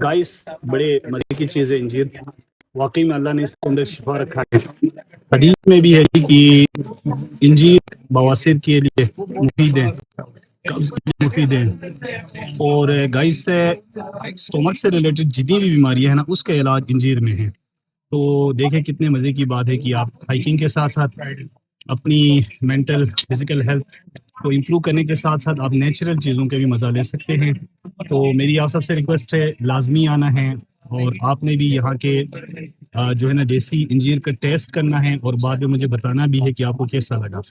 Guys, बड़े मजे की चीज़ है इंजीर। वाकई में अल्लाह ने इसके अंदर शिफा रखा है। हदीस में भी है जी कि इंजीर बवासीर के लिए मुफीद है, कब्ज के लिए मुफीद है। और गाइस से स्टोमक से रिलेटेड जितनी भी बीमारी है ना, उसका इलाज इंजीर में है। तो देखें कितने मज़े की बात है कि आप हाइकिंग के साथ साथ अपनी मेंटल फिजिकल हेल्थ को इम्प्रूव करने के साथ साथ आप नेचुरल चीज़ों के भी मज़ा ले सकते हैं। तो मेरी आप सबसे रिक्वेस्ट है, लाजमी आना है और आपने भी यहाँ के जो है ना देसी इंजीर का टेस्ट करना है और बाद में मुझे बताना भी है कि आपको कैसा लगा।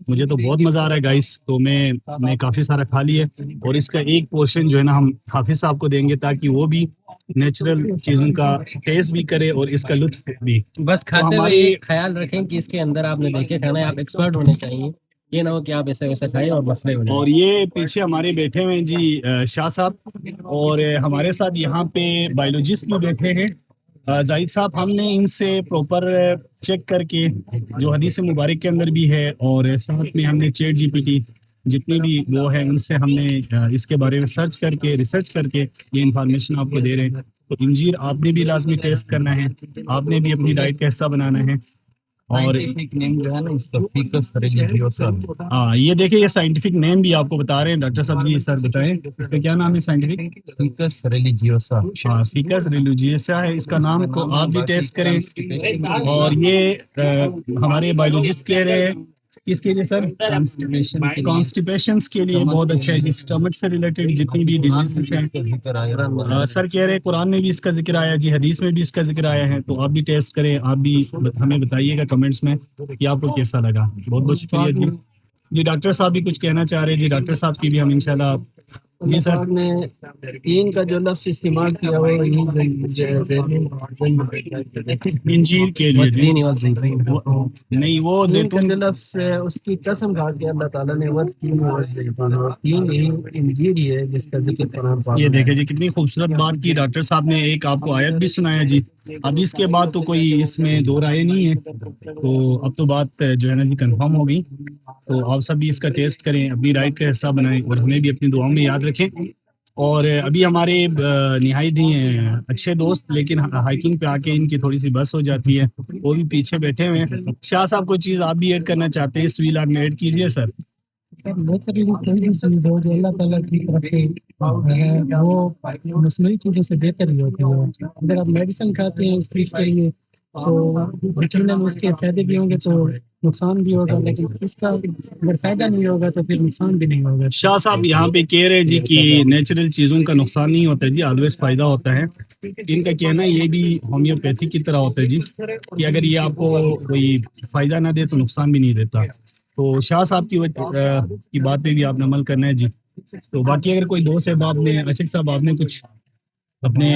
मुझे तो बहुत मज़ा आ रहा है गाइस, तो मैं काफ़ी सारा खा लिया और इसका एक पोर्शन जो है ना हम हाफिज साहब को देंगे ताकि वो भी नेचुरल चीज़ों का टेस्ट भी करे और इसका लुत्फ भी। बस खाते हुए ये ख्याल रखें कि इसके अंदर आपने देखे खाना है, आप एक्सपर्ट होने चाहिए। ये ना हो कि आप ऐसा वैसा खाएं और मसले हो जाए। और ये पीछे हमारे बैठे हुए हैं जी शाह साहब, और हमारे साथ यहाँ पे बायोलॉजिस्ट भी बैठे हैं जाहिद साहब। हमने इनसे प्रॉपर चेक करके जो हदीस मुबारक के अंदर भी है और साथ में हमने चैट जीपीटी जितनी भी वो है उनसे हमने इसके बारे में रिसर्च करके ये इन्फॉर्मेशन आपको दे रहे हैं। तो इंजीर आपने भी लाजमी टेस्ट करना है, आपने भी अपनी डाइट का हिस्सा बनाना है। और नेम जो है ना इसका फिकस रिलीजियोसा। हाँ, ये देखिए, ये साइंटिफिक नेम भी आपको बता रहे हैं डॉक्टर साहब जी। सर बताएं इसका क्या नाम है साइंटिफिक? Ficus religiosa. हाँ, फिकस रिलीजियोसा है इसका नाम। तो आप भी टेस्ट करें। और ये हमारे बायोलॉजिस्ट कह रहे हैं किसके लिए सर? कॉन्स्टिपेशन के लिए बहुत अच्छा है। स्टमक से रिलेटेड जितनी भी डिजीजेस हैं सर कह रहे हैं कुरान में भी इसका जिक्र आया जी, हदीस में भी इसका जिक्र आया है। तो आप भी टेस्ट करें, आप भी हमें बताइएगा कमेंट्स में कि आपको कैसा लगा। बहुत बहुत शुक्रिया जी। जी डॉक्टर साहब भी कुछ कहना चाह रहे हैं जी, डॉक्टर साहब की भी हम इंशाल्लाह। जी सर, ने तीन का जो लफ्ज इस्तेमाल किया वो इंजीर के लिए जी। नहीं, वो तीन का जो लफ्ज है उसकी कसम खा के अल्लाह ताला ने वो तीन ही इंजीर ही है जिसका जिक्र कुरान। ये देखे जी कितनी खूबसूरत बात की डॉक्टर साहब ने। एक आपको आयत भी सुनाया जी। अब इसके बाद तो कोई इसमें दो राय नहीं है। तो अब तो बात जो है ना जी कंफर्म हो गई। तो आप सब भी इसका टेस्ट करें, अपनी डाइट का हिस्सा बनाएं और हमें भी अपनी दुआओं में याद रखें। और अभी हमारे निहायत ही अच्छे दोस्त, लेकिन हाइकिंग पे आके इनकी थोड़ी सी बस हो जाती है, वो भी पीछे बैठे हुए हैं। शाह साहब कोई चीज़ आप भी ऐड करना चाहते हैं इस व्हील आप में ऐड कीजिए सर। अल्लाह ताला की तरफ से है वो मसनूई चीज़ों से बेहतर ही होती है। अगर आप मेडिसिन खाते हैं इस चीज़ के लिए तो यकीनन उसके फायदे भी होंगे तो नुकसान भी होगा, लेकिन इसका अगर फायदा नहीं होगा तो फिर नुकसान भी नहीं होगा। शाह साहब यहाँ पे कह रहे हैं जी कि नेचुरल चीज़ों का नुकसान नहीं होता है जी, ऑलवेज फायदा होता है। इनका कहना ये भी होम्योपैथी की तरह होता है जी कि अगर ये आपको कोई फायदा ना दे तो नुकसान भी नहीं देता। तो शाह साहब की बात पे भी आपने अमल करना है जी। तो बाकी अगर कोई दोस्त है आपने अशक साहब आपने कुछ अपने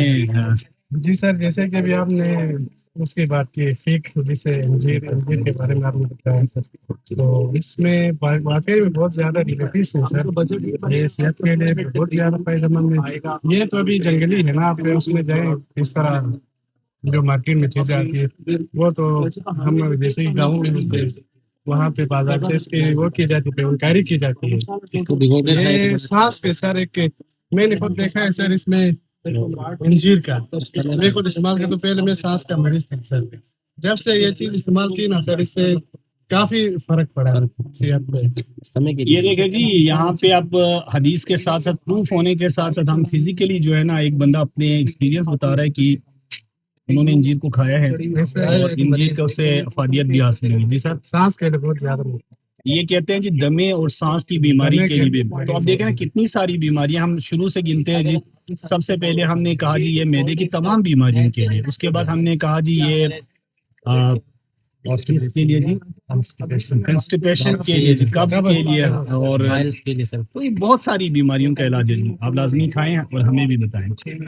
जी सर, जैसे कि अभी आपने उसकी बात की फेक जिसे अंजीर के बारे में आपने बताया सर, तो इसमें वाकई में बहुत ज्यादा रिलेटिव्स हैं सर। ये सेहत के लिए भी बहुत ज्यादा फायदेमंद है। ये तो अभी जंगली है ना, आप उसमें जाए इस तरह जो मार्केट में चीजें आती है वो तो हम जैसे ही गाँव में होते हैं वहाँ पे बाजार इसकी वो की जाती है, पेवनकारी की जाती है। ये सांस के सर एक मैंने खुद देखा है सर, इसमें अंजीर का मेरे को इस्तेमाल कर तो पहले मैं सांस का मरीज था सर। जब से ये चीज इस्तेमाल की ना सर, इससे काफी फर्क पड़ा सेहत पे। ये देखे जी, यहाँ पे अब हदीस के साथ साथ प्रूफ होने के साथ साथ हम फिजिकली जो है ना, एक बंदा अपने एक्सपीरियंस बता रहा है कि उन्होंने इंजीर को खाया है और इंजीर का उससे अफादियत भी हासिल हुई। जी सर, सांस के लिए बहुत ज्यादा ये कहते हैं जी दमे और सांस की बीमारी के लिए भी। तो आप देखें ना कितनी सारी बीमारियां हम शुरू से गिनते हैं जी। सबसे पहले हमने कहा जी ये मैदे की तमाम बीमारियों के लिए, उसके बाद हमने कहा जी ये किसके लिए जी? कंस्टिपेशन के लिए जी, कब्ज के लिए और के लिए सर। तो ये बहुत सारी बीमारियों का इलाज है जी। आप लाजमी खाएं और हमें भी बताएं।